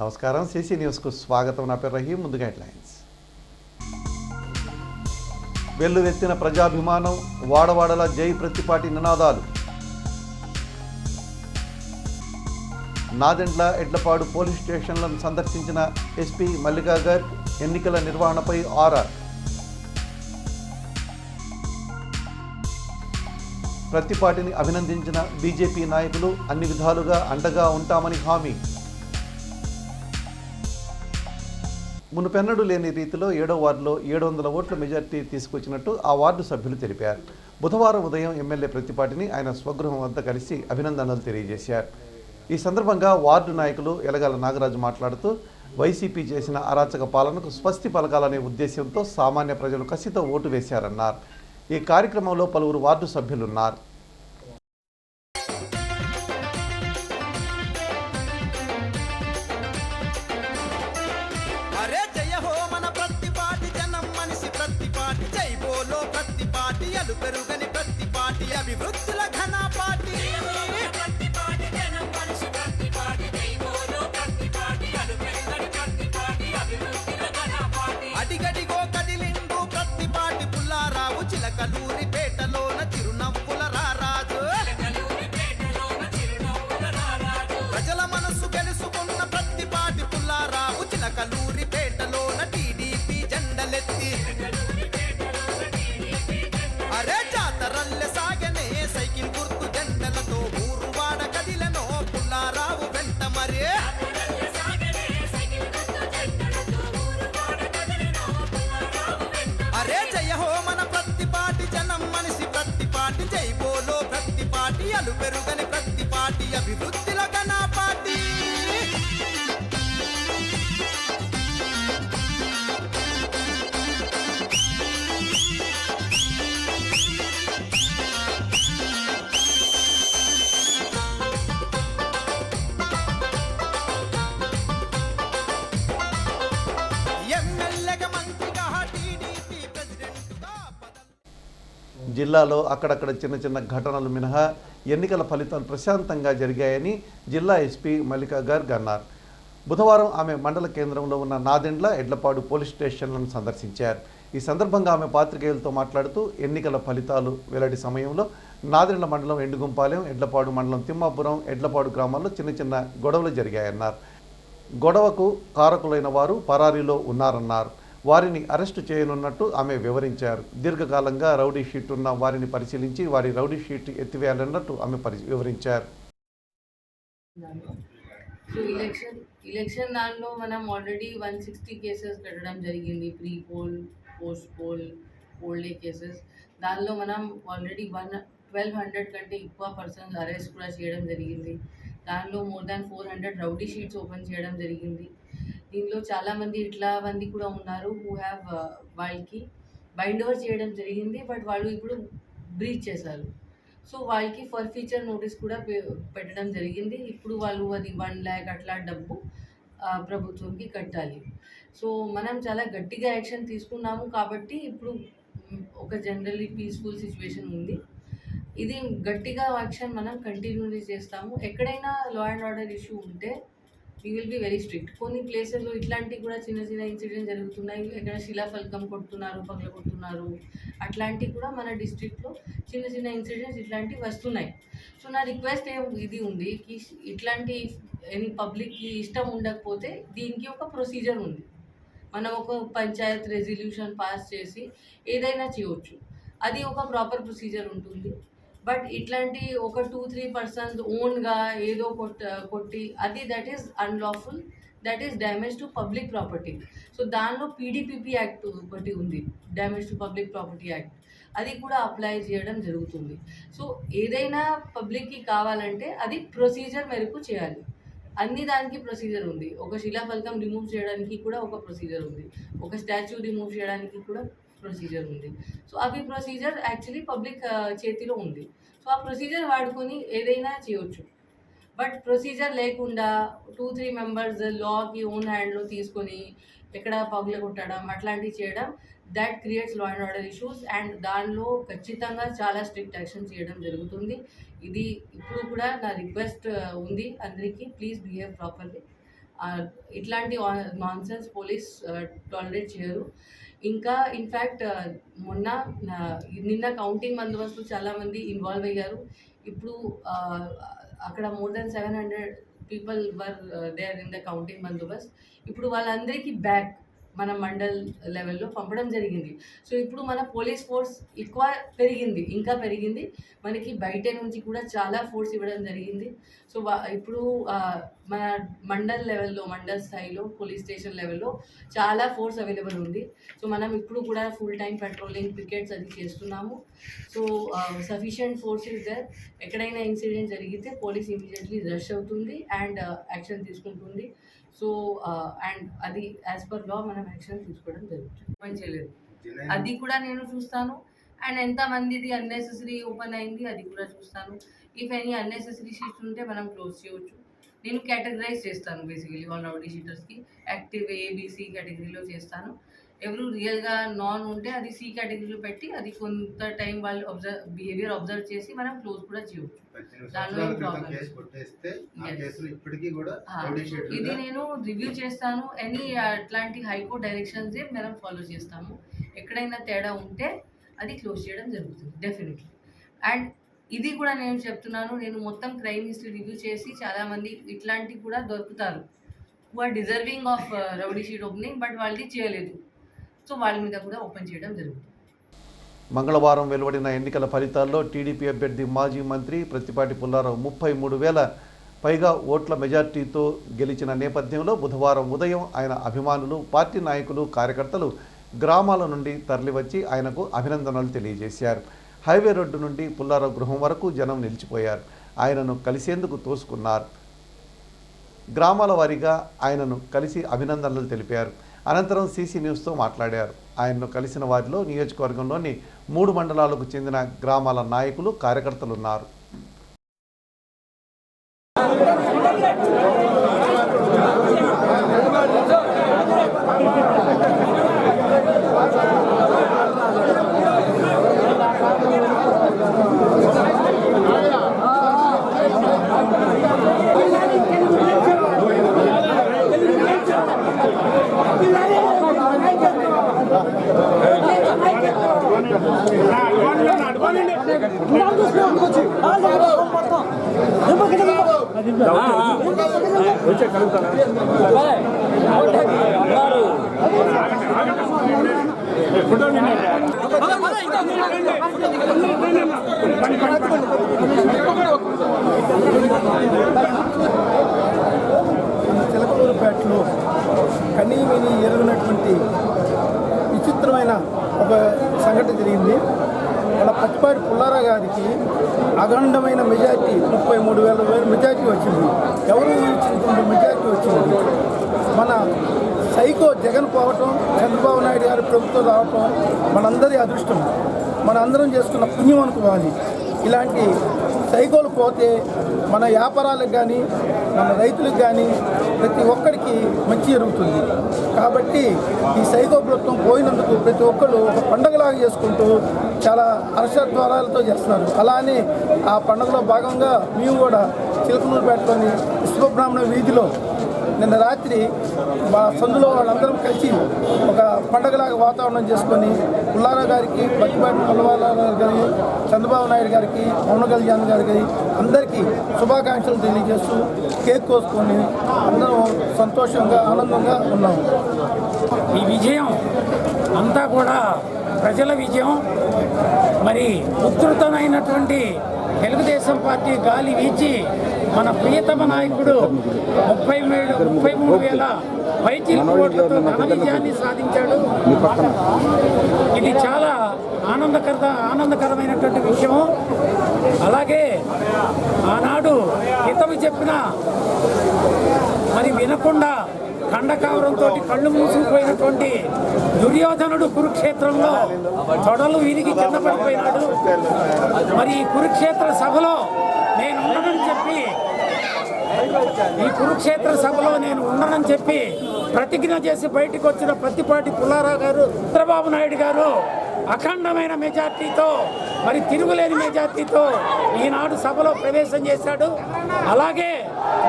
నమస్కారం. సిసి న్యూస్కు స్వాగతం. నా పేరు రహీం. ముందుగా హెడ్లైన్స్. వెల్లువెత్తిన ప్రజాభిమానం, వాడవాడల జై ప్రతిపాటి నినాదాలు. నాదెండ్ల ఎడ్లపాడు పోలీస్ స్టేషన్లను సందర్శించిన ఎస్పీ మల్లికా గర్గ్. ఎన్నికల నిర్వహణపై ఆర్ఆర్. ప్రతిపాటిని అభినందించిన బీజేపీ నాయకులు అన్ని విధాలుగా అండగా ఉంటామని హామీ. మునుపెన్నడూ లేని రీతిలో 7వ వార్డులో 700 ఓట్ల మెజార్టీ తీసుకొచ్చినట్టు ఆ వార్డు సభ్యులు తెలిపారు. బుధవారం ఉదయం ఎమ్మెల్యే ప్రతిపాటిని ఆయన స్వగృహం వద్ద కలిసి అభినందనలు తెలియజేశారు. ఈ సందర్భంగా వార్డు నాయకులు ఎలగాల నాగరాజు మాట్లాడుతూ వైసీపీ చేసిన అరాచక పాలనకు స్వస్తి పలకాలనే ఉద్దేశంతో సామాన్య ప్రజలు కసితో ఓటు వేశారన్నారు. ఈ కార్యక్రమంలో పలువురు వార్డు సభ్యులున్నారు. పెరుగని ప్రతిపాటి అభివృద్ధుల ఘన పార్టీ అడిగడిగో కదిలిండు ప్రతిపాటి పుల్లారావు. చిలకలూరి పేటలోన చిరునవ్వుల రారాజు. ప్రజల మనసు గెలుసుకున్న ప్రతిపాటి పుల్లారావు. చిలకలూరి పేటలోన టీడీపీ జెండలెత్తి జాతరల్లె సాగనే సైకిల్ గుర్తు జెండలతో ఊరువాడ కదిలనో పుల్లారావు వెంట మరే. అరే జయ హో మన ప్రతిపాటి జనం మనిషి ప్రతిపాటి. జై బోలో ప్రతిపాటి అలు పెరుగని ప్రతిపాటి అభివృద్ధిలో ఘన పార్టీ. జిల్లాలో అక్కడక్కడ చిన్న చిన్న ఘటనలు మినహా ఎన్నికల ఫలితాలు ప్రశాంతంగా జరిగాయని జిల్లా ఎస్పీ మల్లికా గర్గ్ అన్నారు. బుధవారం ఆమె మండల కేంద్రంలో ఉన్న నాదెండ్ల ఎడ్లపాడు పోలీస్ స్టేషన్లను సందర్శించారు. ఈ సందర్భంగా ఆమె పాత్రికేయులతో మాట్లాడుతూ ఎన్నికల ఫలితాలు వెల్లడి సమయంలో నాదెండ్ల మండలం ఎండుగుంపాలెం, ఎడ్లపాడు మండలం తిమ్మాపురం, ఎడ్లపాడు గ్రామాల్లో చిన్న చిన్న గొడవలు జరిగాయన్నారు. గొడవకు కారకులైన వారు పరారీలో ఉన్నారన్నారు. వారిని అరెస్టు చేయనున్నట్టు ఆమె వివరించారు. దీర్ఘకాలంగా రౌడీ షీట్ ఉన్న వారిని పరిశీలించి వారి రౌడీ షీట్ ఎత్తివేయాలన్నట్టు ఆమె వివరించారు. సో ఎలక్షన్ దానిలో మనం ఆల్రెడీ 160 కేసెస్ పెట్టడం జరిగింది. Pre poll, post poll, pole day cases. దానిలో మనం ఆల్రెడీ 1200 కంటే ఎక్కువ పర్సన్స్ అరెస్ట్ కూడా చేయడం జరిగింది. దానిలో more than 400 rowdy sheets open చేయడం జరిగింది. దీనిలో చాలామంది ఇట్లా మంది కూడా ఉన్నారు హూ హ్యావ్ వాళ్ళకి బైండ్ ఓవర్ చేయడం జరిగింది, బట్ వాళ్ళు ఇప్పుడు బ్రీచ్ చేశారు. సో వాళ్ళకి ఫర్ ఫ్యూచర్ నోటీస్ కూడా పెట్టడం జరిగింది. ఇప్పుడు వాళ్ళు అది 1 lakh అట్లా డబ్బు ప్రభుత్వంకి కట్టాలి. సో మనం చాలా గట్టిగా యాక్షన్ తీసుకున్నాము కాబట్టి ఇప్పుడు ఒక జనరల్లీ పీస్ఫుల్ సిచ్యువేషన్ ఉంది. ఇది గట్టిగా యాక్షన్ మనం కంటిన్యూలీ చేస్తాము. ఎక్కడైనా లా అండ్ ఆర్డర్ ఇష్యూ ఉంటే we will be very strict. కొన్ని ప్లేసెస్లో ఇట్లాంటివి కూడా చిన్న చిన్న ఇన్సిడెంట్స్ జరుగుతున్నాయి. ఎక్కడ శిలాఫలకం కొడుతున్నారు, పగల కొడుతున్నారు, అట్లాంటివి కూడా మన డిస్ట్రిక్ట్లో చిన్న చిన్న ఇన్సిడెంట్స్ ఇట్లాంటివి వస్తున్నాయి. సో నా రిక్వెస్ట్ ఇది ఉంది కి ఇట్లాంటి ఎనీ పబ్లిక్కి ఇష్టం ఉండకపోతే దీనికి ఒక ప్రొసీజర్ ఉంది. మనం ఒక పంచాయత్ రెజల్యూషన్ పాస్ చేసి ఏదైనా చేయవచ్చు. అది ఒక ప్రాపర్ ప్రొసీజర్ ఉంటుంది. బట్ ఇట్లాంటి ఒక 2-3 పర్సన్స్ ఓన్గా ఏదో కొట్టి అది that is unlawful, that is damage to public property. So దానిలో పీడీపీపీ యాక్ట్ ఒకటి ఉంది, damage to public property act. అది కూడా అప్లై చేయడం జరుగుతుంది. సో ఏదైనా పబ్లిక్కి కావాలంటే అది ప్రొసీజర్ మేరకు చేయాలి. అన్ని దానికి ప్రొసీజర్ ఉంది. ఒక శిలాఫలకం రిమూవ్ చేయడానికి కూడా ఒక ప్రొసీజర్ ఉంది. ఒక స్టాచ్యూ రిమూవ్ చేయడానికి కూడా ప్రొసీజర్ ఉంది. సో అవి ప్రొసీజర్ యాక్చువల్లీ పబ్లిక్ చేతిలో ఉంది. సో ఆ ప్రొసీజర్ వాడుకొని ఏదైనా చేయవచ్చు. బట్ ప్రొసీజర్ లేకుండా 2-3 మెంబర్స్ లాకి ఓన్ హ్యాండ్లో తీసుకొని ఎక్కడ పగుల కొట్టడం అట్లాంటివి చేయడం, that creates law and order issues. And దానిలో ఖచ్చితంగా చాలా స్ట్రిక్ట్ యాక్షన్ చేయడం జరుగుతుంది. ఇది ఇప్పుడు కూడా నా రిక్వెస్ట్ ఉంది అందరికీ, ప్లీజ్ బిహేవ్ ప్రాపర్లీ. ఇట్లాంటి నాన్సెన్స్ పోలీస్ టాలరేట్ చేయరు. ఇంకా ఇన్ఫ్యాక్ట్ నిన్న కౌంటింగ్ బందోబస్తు చాలామంది ఇన్వాల్వ్ అయ్యారు. ఇప్పుడు అక్కడ more than 700 people were there in the counting bandobast. ఇప్పుడు వాళ్ళందరికీ బ్యాక్ మన మండల్ లెవెల్లో పంపడం జరిగింది. సో ఇప్పుడు మన పోలీస్ ఫోర్స్ ఇంకా పెరిగింది. మనకి బయట నుంచి కూడా చాలా ఫోర్స్ ఇవ్వడం జరిగింది. సో ఇప్పుడు మన మండల్ స్థాయిలో పోలీస్ స్టేషన్ లెవెల్లో చాలా ఫోర్స్ అవైలబుల్ ఉంది. సో మనం ఇప్పుడు కూడా ఫుల్ టైం పెట్రోలింగ్ పికెట్స్ అది చేస్తున్నాము. So sufficient force is there. ఎక్కడైనా ఇన్సిడెంట్ జరిగితే పోలీస్ ఇమీడియట్లీ రష్ అవుతుంది అండ్ యాక్షన్ తీసుకుంటుంది. సో అండ్ అది యాజ్ పర్ లా మనం యాక్షన్ తీసుకోవడం జరుగుతుంది. ఓపెన్ చేయలేదు అది కూడా నేను చూస్తాను. అండ్ ఎంతమందిది అన్నెసెసరీ ఓపెన్ అయింది అది కూడా చూస్తాను. ఇఫ్ ఎనీ అన్నెసెసరీ షీట్స్ ఉంటే మనం క్లోజ్ చేయవచ్చు. నేను కేటగరైజ్ చేస్తాను బేసికలీ ఆల్ రౌడీ షీటర్స్కి. యాక్టివ్ ఏబిసి కేటగిరీలో చేస్తాను. ఎవరు రియల్గా నాన్ ఉంటే అది సి కేటగిరీలో పెట్టి అది కొంత టైం వాళ్ళు బిహేవియర్ అబ్జర్వ్ చేసి మనం క్లోజ్ కూడా చేయవచ్చు. దానిలో ఏం ప్రాబ్లం. ఇది నేను రివ్యూ చేస్తాను. ఎనీ అట్లాంటి హైకోర్ట్ డైరెక్షన్స్ మనం ఫాలో చేస్తాము. ఎక్కడైనా తేడా ఉంటే అది క్లోజ్ చేయడం జరుగుతుంది డెఫినెట్లీ. అండ్ ఇది కూడా నేను చెప్తున్నాను, నేను మొత్తం క్రైమ్ హిస్టరీ రివ్యూ చేసి చాలామంది ఇట్లాంటివి కూడా దొరుకుతారు who are deserving of rowdy sheet opening, but వాళ్ళది చేయలేదు. సో వాళ్ళ మీద కూడా ఓపెన్ చేయడం జరుగుతుంది. మంగళవారం వెలువడిన ఎన్నికల ఫలితాల్లో టీడీపీ అభ్యర్థి మాజీ మంత్రి ప్రత్తిపాటి పుల్లారావు 33,000 పైగా ఓట్ల మెజార్టీతో గెలిచిన నేపథ్యంలో బుధవారం ఉదయం ఆయన అభిమానులు, పార్టీ నాయకులు, కార్యకర్తలు గ్రామాల నుండి తరలివచ్చి ఆయనకు అభినందనలు తెలియజేశారు. హైవే రోడ్డు నుండి పుల్లారావు గృహం వరకు జనం నిలిచిపోయారు. ఆయనను కలిసేందుకు తోసుకున్నారు. గ్రామాల వారీగా ఆయనను కలిసి అభినందనలు తెలిపారు. అనంతరం సీసీ న్యూస్తో మాట్లాడారు. ఆయన్ను కలిసిన వారిలో నియోజకవర్గంలోని 3 మండలాలకు చెందిన గ్రామాల నాయకులు, కార్యకర్తలు ఉన్నారు. చిలకలూరుపేటలో కనీవిని ఎరుగినటువంటి విచిత్రమైన ఒక సంఘటన జరిగింది. మన ప్రత్తిపాటి పుల్లారావు గారికి అఖండమైన మెజార్టీ 33,000 మెజార్టీ వచ్చింది. ఎవరు ఇచ్చినటువంటి మెజార్టీ వచ్చింది. మన సైకో జగన్ పోవటం, చంద్రబాబు నాయుడు గారి ప్రభుత్వం రావటం మనందరి అదృష్టం, మన అందరం చేసుకున్న పుణ్యం అనుకోవాలి. ఇలాంటి సైకోలు పోతే మన వ్యాపారాలకు కానీ మన రైతులకు కానీ ప్రతి ఒక్కరికి మంచి జరుగుతుంది. కాబట్టి ఈ సైకో ప్రభుత్వం పోయినందుకు ప్రతి ఒక్కరు ఒక పండుగలాగా చేసుకుంటూ చాలా హర్షద్వారాలతో చేస్తున్నారు. అలానే ఆ పండుగలో భాగంగా మేము కూడా చిలకలూరుపేటలోని విశ్వబ్రాహ్మణ వీధిలో నిన్న రాత్రి మా సందులో వాళ్ళందరం కలిసి ఒక పండగలాగా వాతావరణం చేసుకొని పుల్లారావు గారికి, ప్రత్తిపాటి పుల్లారావు గారికి, చంద్రబాబు నాయుడు గారికి, పవన్ కళ్యాణ్ గారికి అందరికీ శుభాకాంక్షలు తెలియజేస్తూ కేక్ కోసుకొని అందరం సంతోషంగా, ఆనందంగా ఉన్నాము. ఈ విజయం అంతా కూడా ప్రజల విజయం. మరి ఉధృతమైనటువంటి తెలుగుదేశం పార్టీ గాలి వీచి మన ప్రియతమ నాయకుడు 33,000 పైచిలకు ఓట్లతో ఘన విజయాన్ని సాధించాడు. ఇది చాలా ఆనందకరమైనటువంటి విషయం. అలాగే ఆనాడు హితవు చెప్పిన మరి వినకుండా ఖండకావరంతో కళ్ళు మూసుకుపోయినటువంటి దుర్యోధనుడు కురుక్షేత్రంలో తొడలు విరిగి కింద పడిపోయినాడు. మరి ఈ కురుక్షేత్ర సభలో నేను ఉండనని చెప్పి ప్రతిజ్ఞ చేసి బయటకు వచ్చిన ప్రత్తిపాటి పుల్లారావు గారు, చంద్రబాబు నాయుడు గారు అఖండమైన మెజార్టీతో మరి తిరుగులేని మెజార్టీతో ఈనాడు సభలో ప్రవేశం చేశాడు. అలాగే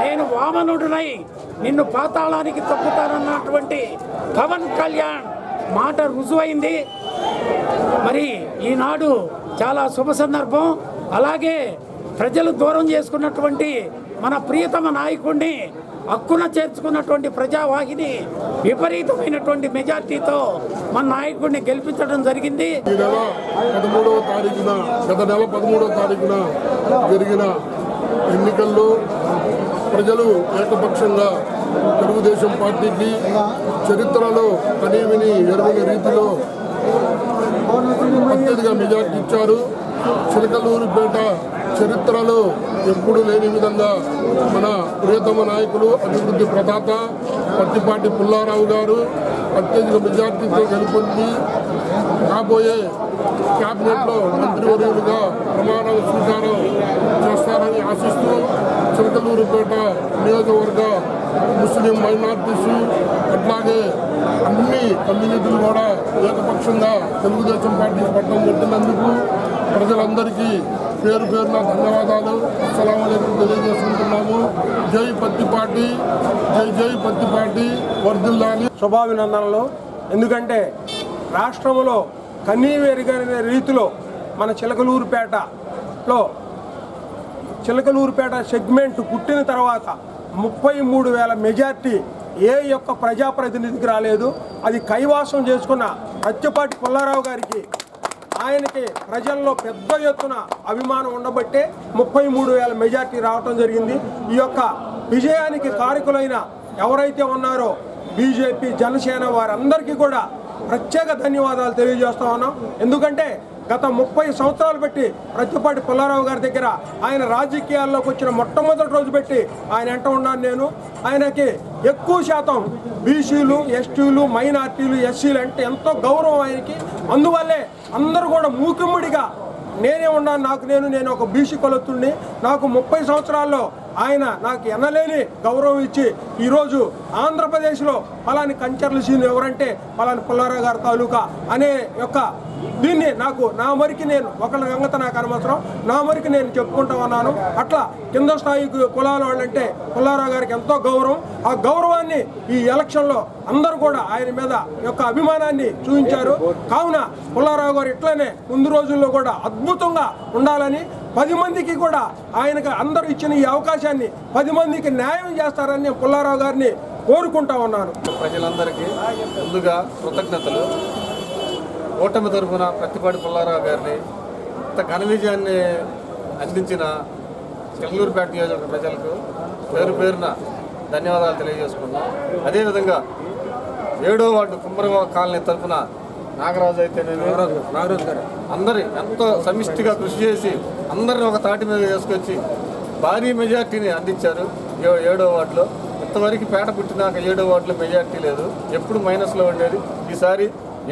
నేను వామనుడినై నిన్ను పాతాళానికి తొక్కుతానన్నటువంటి పవన్ కళ్యాణ్ మాట రుజువైంది. మరి ఈనాడు చాలా శుభ సందర్భం. అలాగే ప్రజలు దూరం చేసుకున్నటువంటి మన ప్రియతమ నాయకుడిని హక్కున చేర్చుకున్నటువంటి ప్రజావాహిని విపరీతమైనటువంటి మెజార్టీతో మన నాయకుడిని గెలిపించడం జరిగింది. ఈ నెల 13వ తారీఖున గత నెల 13వ తారీఖున జరిగిన ఎన్నికల్లో ప్రజలు ఏకపక్షంగా తెలుగుదేశం పార్టీకి చరిత్రలో కనీవిని ఎరుగని రీతిలో అత్యధిక మెజార్టీ ఇచ్చారు. చిలకలూరిపేట చరిత్రలో ఎప్పుడు లేని విధంగా మన ప్రియతమ నాయకులు అభివృద్ధి ప్రదాత పత్తిపాటి పుల్లారావు గారు అత్యధిక మెజార్టీతో గెలుపొంది రాబోయే క్యాబినెట్లో మంత్రివర్యులుగా ప్రమాణ స్వీకారం చేస్తారని ఆశిస్తూ చిలకలూరిపేట నియోజకవర్గ ముస్లిం మైనార్టీసు అట్లాగే అన్ని కమ్యూనిటీలు కూడా ఏకపక్షంగా తెలుగుదేశం పార్టీ పట్టం పెట్టినందుకు ప్రజలందరికీ పేరు పేరున ధన్యవాదాలు, అస్సలాము అలైకుం తెలియజేసుకుంటున్నాము. జై పత్తిపాటి, జై జై పత్తిపాటి వర్ధిల్లాలి. శుభాభినందనలు. ఎందుకంటే రాష్ట్రంలో కన్నీవెరుగని రీతిలో మన చిలకలూరుపేట సెగ్మెంట్ పుట్టిన తర్వాత 33,000 మెజార్టీ ఏ యొక్క ప్రజాప్రతినిధికి రాలేదు. అది కైవాసం చేసుకున్న పత్తిపాటి పుల్లారావు గారికి ఆయనకి ప్రజల్లో పెద్ద ఎత్తున అభిమానం ఉండబట్టే 33,000 మెజార్టీ రావటం జరిగింది. ఈ యొక్క విజయానికి కారకులైన ఎవరైతే ఉన్నారో బీజేపీ, జనసేన వారందరికీ కూడా ప్రత్యేక ధన్యవాదాలు తెలియజేస్తా ఉన్నాం. ఎందుకంటే గత 30 సంవత్సరాలు పెట్టి పత్తిపాటి పుల్లారావు గారి దగ్గర ఆయన రాజకీయాల్లోకి వచ్చిన మొట్టమొదటి రోజు పెట్టి ఆయన వెంట ఉన్నాను నేను. ఆయనకి ఎక్కువ శాతం బీసీలు, ఎస్టీలు, మైనార్టీలు, ఎస్సీలు అంటే ఎంతో గౌరవం ఆయనకి. అందువల్లే అందరూ కూడా మూకుమ్మడిగా నేనే ఉన్నాను, నేను ఒక బీసీ కులస్తుడిని, నాకు 30 సంవత్సరాల్లో ఆయన నాకు ఎనలేని గౌరవం ఇచ్చి ఈరోజు ఆంధ్రప్రదేశ్లో పలాని కంచర్ల సీన్ ఎవరంటే పలాని పుల్లారావు గారి తాలూకా అనే యొక్క దీన్ని నాకు నా మరికి నేను ఒకళ్ళ గంగత నాకు అనవసరం, నా మరికి నేను చెప్పుకుంటా ఉన్నాను. అట్లా కింద స్థాయి కులాల వాళ్ళంటే పుల్లారావు గారికి ఎంతో గౌరవం. ఆ గౌరవాన్ని ఈ ఎలక్షన్లో అందరూ కూడా ఆయన మీద యొక్క అభిమానాన్ని చూపించారు. కావున పుల్లారావు గారు ఇట్లనే ముందు రోజుల్లో కూడా అద్భుతంగా ఉండాలని 10 మందికి కూడా ఆయనకు అందరూ ఇచ్చిన ఈ అవకాశాన్ని 10 మందికి న్యాయం చేస్తారని నేను పుల్లారావు గారిని కోరుకుంటా ఉన్నాను. ప్రజలందరికీ ముందుగా కృతజ్ఞతలు. ఓటమి తరఫున పత్తిపాటి పుల్లారావు గారిని ఇంత ఘన విజయాన్ని అందించిన చిలకలూరిపేట నియోజకవర్గ ప్రజలకు పేరు పేరున ధన్యవాదాలు తెలియజేసుకున్నాం. అదేవిధంగా 7వ వార్డు కుమ్మరవ కాలనీ తరఫున నాగరాజు అయితే నాగరాజు గారు అందరి ఎంతో సమిష్టిగా కృషి చేసి అందరిని ఒక తాటి మీద తీసుకొచ్చి భారీ మెజార్టీని అందించారు. 7వ వార్డులో ఇంతవరకు పేట పుట్టినాక 7వ వార్డులో మెజార్టీ లేదు, ఎప్పుడు మైనస్లో ఉండేది. ఈసారి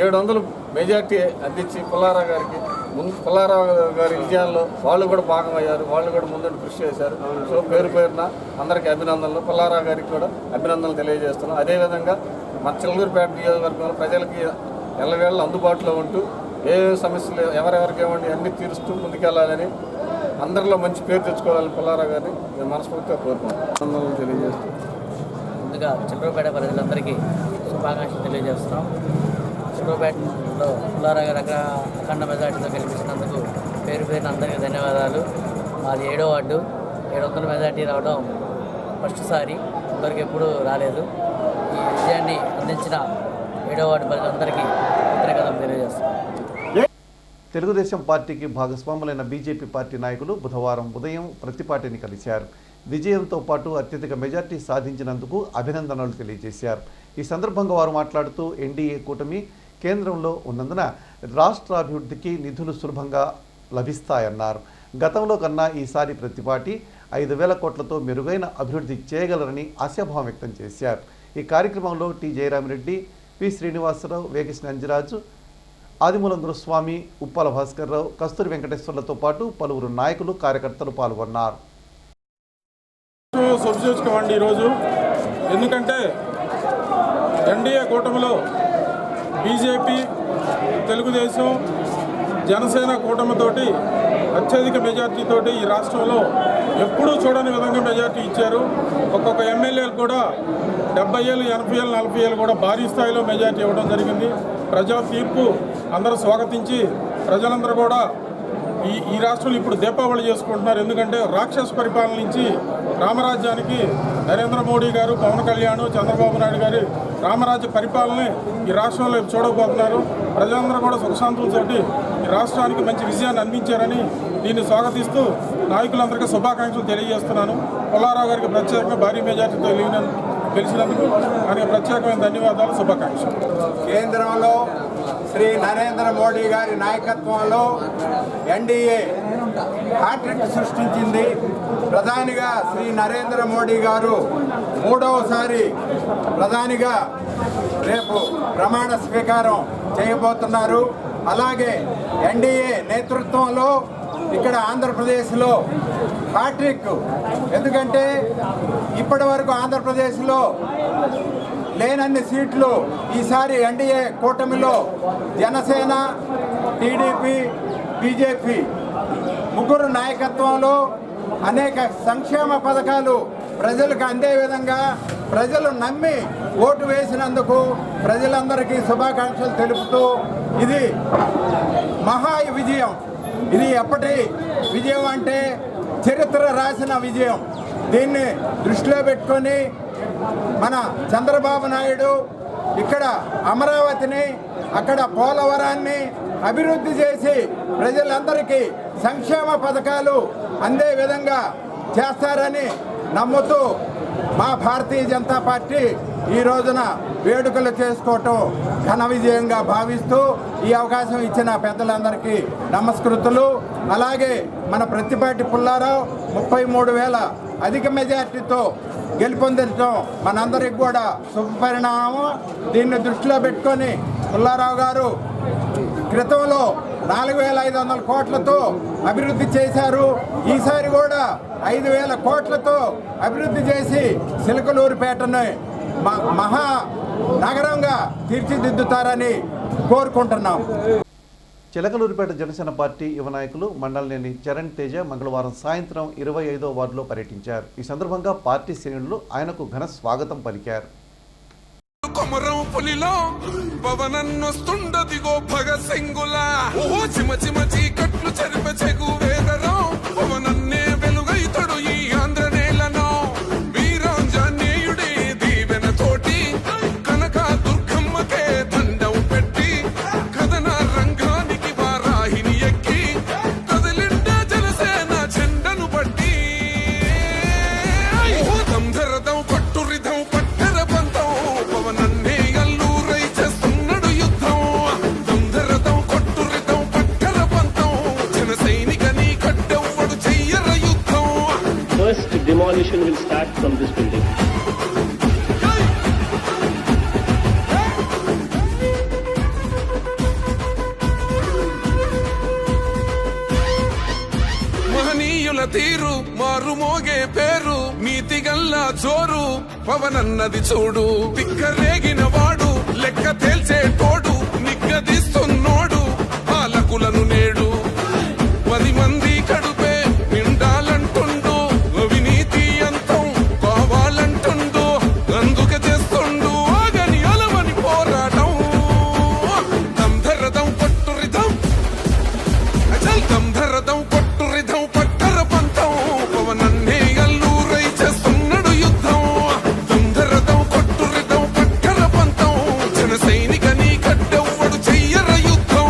700 మెజార్టీ అందించి పుల్లారావు గారి విజయాల్లో వాళ్ళు కూడా భాగమయ్యారు, వాళ్ళు కూడా ముందుండి కృషి చేశారు. సో పేరు పేరున అందరికీ అభినందనలు, పుల్లారావు గారికి కూడా అభినందనలు తెలియజేస్తున్నాం. అదేవిధంగా మన చిలకలూరిపేట నియోజకవర్గంలో ప్రజలకి ఎల్లవేళ అందుబాటులో ఉంటూ ఏ సమస్యలు ఎవరెవరికి ఏమండి అన్ని తీరుస్తూ ముందుకెళ్లాలని, అందరిలో మంచి పేరు తెచ్చుకోవాలని పుల్లారావు గారిని నేను మనస్ఫూర్తిగా కోరుకుంటున్నాను తెలియజేస్తూ ముందుగా చిలకలూరిపేట ప్రజలందరికీ శుభాకాంక్షలు తెలియజేస్తున్నాం. చిలకలూరిపేటలో పుల్లారావు గారు అఖండ మెజార్టీతో గెలిపించినందుకు పేరు పేరున అందరికీ ధన్యవాదాలు. మాది 7వ వార్డు, 700 మెజార్టీ రావడం ఫస్ట్ సారి, అందరికి ఎప్పుడూ రాలేదు. ఈ విజయాన్ని అందించిన 7వ వార్డు ప్రజలందరికీ కృతజ్ఞతలు తెలియజేస్తున్నాం. తెలుగుదేశం పార్టీకి భాగస్వాములైన బీజేపీ పార్టీ నాయకులు బుధవారం ఉదయం ప్రత్తిపాటిని కలిశారు. విజయంతో పాటు అత్యధిక మెజార్టీ సాధించినందుకు అభినందనలు తెలియజేశారు. ఈ సందర్భంగా వారు మాట్లాడుతూ ఎన్డీఏ కూటమి కేంద్రంలో ఉన్నందున రాష్ట్రాభివృద్ధికి నిధులు సులభంగా లభిస్తాయన్నారు. గతంలో కన్నా ఈసారి ప్రత్తిపాటి 5,000 కోట్లతో మెరుగైన అభివృద్ధి చేయగలరని ఆశాభావం వ్యక్తం చేశారు. ఈ కార్యక్రమంలో టి జయరామిరెడ్డి, పి శ్రీనివాసరావు, వేగిసిన అంజరాజు, ఆదిమూలం గురుస్వామి, ఉప్పాల భాస్కర్రావు, కస్తూరి వెంకటేశ్వర్లతో పాటు పలువురు నాయకులు, కార్యకర్తలు పాల్గొన్నారు. శుభసూచకమండి ఈరోజు. ఎందుకంటే ఎన్డీఏ కూటమిలో బీజేపీ, తెలుగుదేశం, జనసేన కూటమితోటి అత్యధిక మెజార్టీతోటి ఈ రాష్ట్రంలో ఎప్పుడూ చూడని విధంగా మెజార్టీ ఇచ్చారు. ఒక్కొక్క ఎమ్మెల్యేలు కూడా 70 ఏళ్ళు, 80 ఏళ్ళు, 40 ఏళ్ళు కూడా భారీ స్థాయిలో మెజార్టీ ఇవ్వడం జరిగింది. ప్రజల తీర్పు అందరూ స్వాగతించి ప్రజలందరూ కూడా ఈ రాష్ట్రంలో ఇప్పుడు దీపావళి చేసుకుంటున్నారు. ఎందుకంటే రాక్షస పరిపాలన నుంచి రామరాజ్యానికి నరేంద్ర మోడీ గారు, పవన్ కళ్యాణ్, చంద్రబాబు నాయుడు గారి రామరాజ్య పరిపాలనని ఈ రాష్ట్రంలో చూడబోతున్నారు. ప్రజలందరూ కూడా సుఖశాంతులతోటి ఈ రాష్ట్రానికి మంచి విజయాన్ని అందించారని దీన్ని స్వాగతిస్తూ నాయకులందరికీ శుభాకాంక్షలు తెలియజేస్తున్నాను. పుల్లారావు గారికి ప్రత్యేకంగా భారీ మెజార్టీతో గెలిచినందుకు ఆయనకు ప్రత్యేకమైన ధన్యవాదాలు, శుభాకాంక్షలు. కేంద్రంలో శ్రీ నరేంద్ర మోడీ గారి నాయకత్వంలో ఎన్డీఏ హ్యాట్రిక్ సృష్టించింది. ప్రధానిగా శ్రీ నరేంద్ర మోడీ గారు 3వసారి ప్రధానిగా రేపు ప్రమాణ స్వీకారం చేయబోతున్నారు. అలాగే ఎన్డీఏ నేతృత్వంలో ఇక్కడ ఆంధ్రప్రదేశ్లో హ్యాట్రిక్, ఎందుకంటే ఇప్పటి వరకు ఆంధ్రప్రదేశ్లో లేనన్ని సీట్లు ఈసారి ఎన్డీఏ కూటమిలో జనసేన, టీడీపీ, బీజేపీ ముగ్గురు నాయకత్వంలో అనేక సంక్షేమ పథకాలు ప్రజలకు అందే విధంగా ప్రజలు నమ్మి ఓటు వేసినందుకు ప్రజలందరికీ శుభాకాంక్షలు తెలుపుతూ ఇది మహా విజయం. ఇది ఎప్పటి విజయం అంటే చరిత్ర రాసిన విజయం. దీన్ని దృష్టిలో పెట్టుకొని మన చంద్రబాబు నాయుడు ఇక్కడ అమరావతిని, అక్కడ పోలవరాన్ని అభివృద్ధి చేసి ప్రజలందరికీ సంక్షేమ పథకాలు అందే విధంగా చేస్తారని నమ్ముతూ మా భారతీయ జనతా పార్టీ ఈ రోజున వేడుకలు చేసుకోవటం ఘన విజయంగా భావిస్తూ ఈ అవకాశం ఇచ్చిన పెద్దలందరికీ నమస్కృతులు. అలాగే మన ప్రత్తిపాటి పుల్లారావు 33,000 అధిక మెజార్టీతో గెలుపొందడం మనందరికి కూడా శుభపరిణామం. దీన్ని దృష్టిలో పెట్టుకొని పుల్లారావు గారు క్రితంలో 4,500 కోట్లతో అభివృద్ధి చేశారు. ఈసారి కూడా 5,000 కోట్లతో అభివృద్ధి చేసి చిలకలూరిపేటను మహా నగరంగా తీర్చిదిద్దుతారని కోరుకుంటున్నాం. చిలకలూరిపేట జనసేన పార్టీ యువ నాయకులు మండలినేని చరణ్ తేజ మంగళవారం సాయంత్రం 25వ వార్డులో పర్యటించారు. ఈ సందర్భంగా పార్టీ శ్రేణులు ఆయనకు ఘన స్వాగతం పలికారు. కొమరం పులిలో పవనన్నొస్తుండదిగో భగత్ సింగులా ఓ చిమ చిమ చీకట్లు చెరిప చెగు వేదరో పవనన్నే వెలుగైతడు ఈ ఆంధ్ర నేలను వీరాంజనేయుడే దీవెన తోటి కనక దుర్గమ్మకే దండం పెట్టి కథన రంగానికి వారాహిని ఎక్కి కదిలిండ జనసేన జెండను బట్టి దంధరదం కొట్టురిదం పట్టర పంతం పవనన్నే అల్లూరై చేస్తున్నాడు యుద్ధం దంధరదం కొట్టురిదం పట్టర పంతం జన సైనికని కట్టెవ్వడు చెయ్యర యుద్ధం. First demolition will start from this building. మహనీయుల తీరు మారుమోగే పేరు నీతిగల్లా జోరు పవనన్నది చూడు తిక్కరేగిన వాడు లెక్క తేల్చే తోడు నిగ్గదీస్తున్నోడు పాలకులను నేడు 10 మంది కడుపే నిండాలంటుండు అవినీతి అంతం కావాలంటుండు అందుకే చేస్తుండు ఆగని అలవని పోరాటం దంధరదం కొట్టురిదం అచల్ దంధరదం కొట్టురిదం పట్టర పంతం పవనన్నే అల్లూరై చేస్తున్నాడు యుద్ధం దంధరదం కొట్టురిదం పట్టర పంతం జన సైనికని కట్టెవ్వడు చెయ్యర యుద్ధం.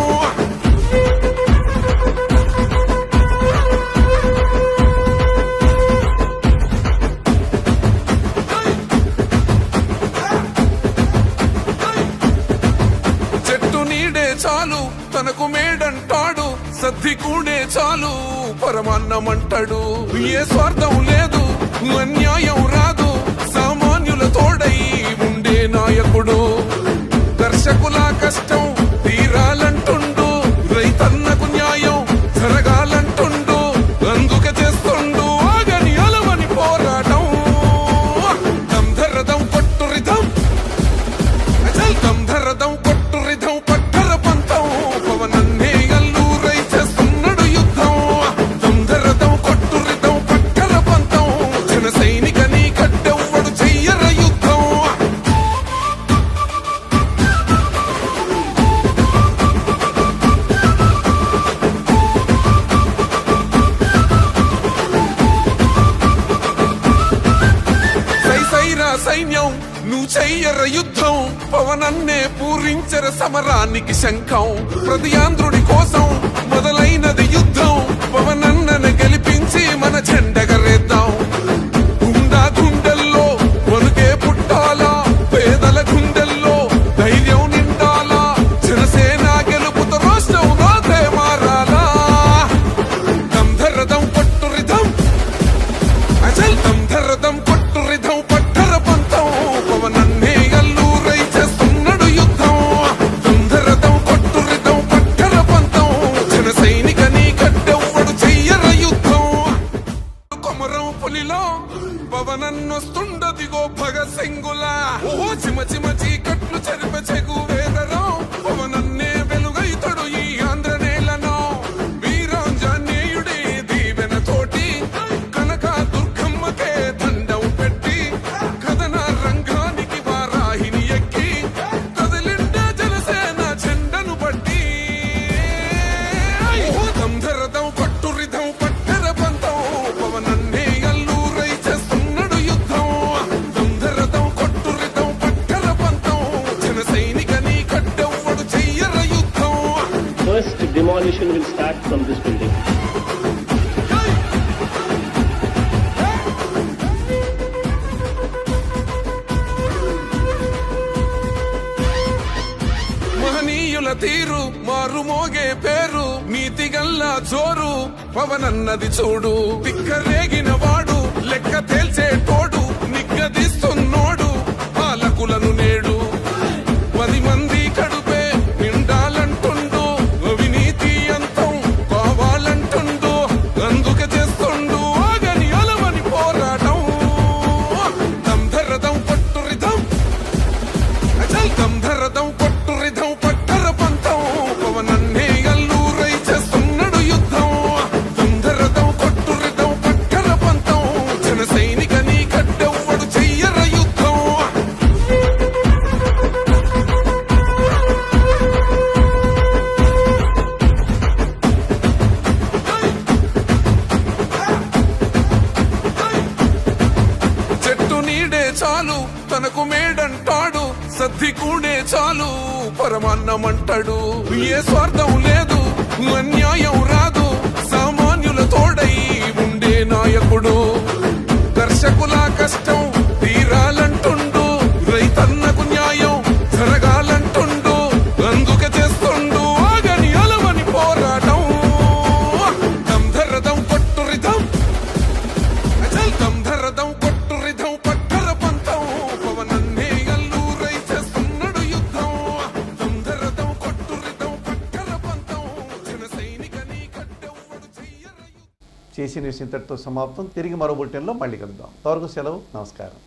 చెట్టు నీడే చాలు తనకు మేడంటాడు సద్ది కూడే చాలు పరమాన్నమంటాడు ఏ స్వార్థం లేదు అన్యాయం రాదు సామాన్యుల తోడై ఉండే నాయకుడు దర్శకుల కష్టం తీరాలంటుండు రైతన్నకు న్యాయం జరగాలంటుండు అందుకే చేస్తుండు ఆగని అలవని పోరాటం దంధరదం కొట్టురిదం అచల్ దంధరదం కొట్టురిదం పట్టర పంతం పవనన్నే అల్లూరై సైన్యం నువ్వు చెయ్యర యుద్ధం పవనన్నే పూరించర సమరానికి శంఖం ప్రతి ఆంధ్రుడి కోసం మొదలైనది యుద్ధం పవనన్నను గెలిపించి మన జెండగరేద్దాం గుండా గుండెల్లో వణుకే పుట్టాలా పేదల గుండెల్లో ధైర్యం నిండాలా జనసేన గెలుపుతో రాష్ట్రం రాతే మారాలా దంధరదం కొట్టు రిధం అచల్ దంధరదం కొట్టు రిధం పట్టర పంతం పవనన్నే అల్లూరై చేస్తున్నాడు యుద్ధం దంధరదం కొట్టు రిధం పట్టర పంతం జన సైనిక నీ గడ్డెవ్వడు చెయ్యర యుద్ధం కొమరం పులిలో పవనన్నొస్తుండదిగో భగత్ సింగులా ఓ చిమ చిమ చీకట్లు చెరిప చెగు వేదరం పవనన్నే వెలుగైతడు ఈ ఆంధ్ర నేలను వీరాంజనేయుడి దీవెన తోటి కనక దుర్గమ్మకే దండం పెట్టి కథన రంగానికి వారాహిని ఎక్కి కదిలిండ జనసేన జెండను బట్టి దంధరదం కొట్టు రిధం పట్టర పంతం పవనన్నే అల్లూరై చేస్తున్నాడు యుద్ధం దంధరదం కొట్టు రిధం పట్టర పంతం జన సైనిక నీ కడ్డెవ్వడు చెయ్యర యుద్ధం First, demolition will start from this building. మహనీయుల తీరు మారుమోగే పేరు నీతిగల్లా జోరు పవనన్నది చూడు పిక్కరేగిన వాడు లెక్క తేల్చేటోడు నిగ్గదీస్తున్నోడు పాలకులను నేడు 10 మంది కడుపే నిండాలంటుండు అవినీతి అంతం కావాలంటుండు అందుకే చేస్తుండు ఆగని అలవని పోరాటం దంధరదం కొట్టు రిధం అచల్ దంధరదం కొట్టు రిధం పట్టర పంతం పవనన్నే అల్లూరై చేస్తున్నాడు యుద్ధం దంధరదం కొట్టు రిధం పట్టర పంతం జన సైనిక నీ గడ్డెవ్వడు చెయ్యర యుద్ధం చెట్టు నీడే చాలు తనకు మేడంటాడు సద్ది కూడే చాలు పరమాన్నమంటాడు ఏ స్వార్థం లేదు అన్యాయం రాదు సామాన్యుల తోడై ఉండే నాయకుడు దర్శకుల కష్టం తీరాలంటుండు రైతన్నకు న్యాయం జరగాలంటుండు అందుకే చేస్తుండు ఆగని అలవని పోరాటం దంధరదం కొట్టు రిధం అచల్ దంధరదం కొట్టు రిధం పట్టర పంతం పవనన్నే అల్లూరై చేస్తున్నాడు యుద్ధం దంధరదం కొట్టు రిధం పట్టర పంతం జన సైనిక నీ గడ్డెవ్వడు చెయ్యర చేసి న్యూస్ ఇంతటితో సమాప్తం. తిరిగి మరో బులెటిన్లో మళ్ళీ కలుద్దాం. అంతవరకు సెలవు. నమస్కారం.